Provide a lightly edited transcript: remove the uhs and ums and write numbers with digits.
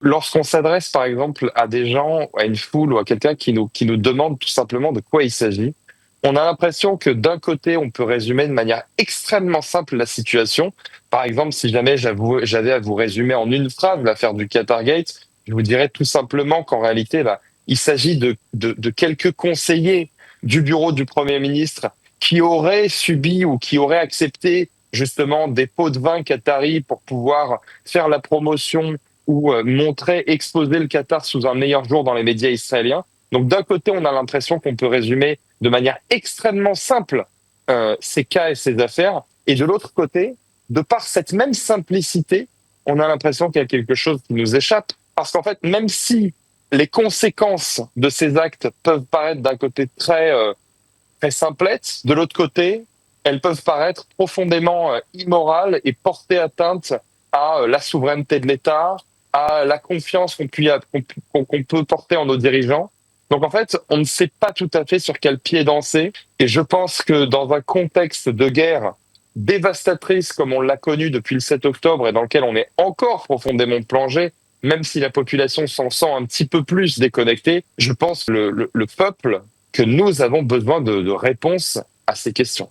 Lorsqu'on s'adresse, par exemple, à des gens, à une foule ou à quelqu'un qui nous demande tout simplement de quoi il s'agit, on a l'impression que d'un côté, on peut résumer de manière extrêmement simple la situation. Par exemple, si jamais j'avais à vous résumer en une phrase l'affaire du Qatargate, je vous dirais tout simplement qu'en réalité, bah, il s'agit de quelques conseillers du bureau du Premier ministre qui auraient subi ou qui auraient accepté justement des pots de vin qataris pour pouvoir faire la promotion ou montrer, exposer le Qatar sous un meilleur jour dans les médias israéliens. Donc d'un côté, on a l'impression qu'on peut résumer de manière extrêmement simple ces cas et ces affaires, et de l'autre côté, de par cette même simplicité, on a l'impression qu'il y a quelque chose qui nous échappe, parce qu'en fait, même si les conséquences de ces actes peuvent paraître d'un côté très simplettes, de l'autre côté, elles peuvent paraître profondément immorales et porter atteinte à la souveraineté de l'État, à la confiance qu'on peut porter en nos dirigeants. Donc en fait, on ne sait pas tout à fait sur quel pied danser. Et je pense que dans un contexte de guerre dévastatrice comme on l'a connu depuis le 7 octobre et dans lequel on est encore profondément plongé, même si la population s'en sent un petit peu plus déconnectée, je pense que le peuple que nous avons besoin de réponses à ces questions.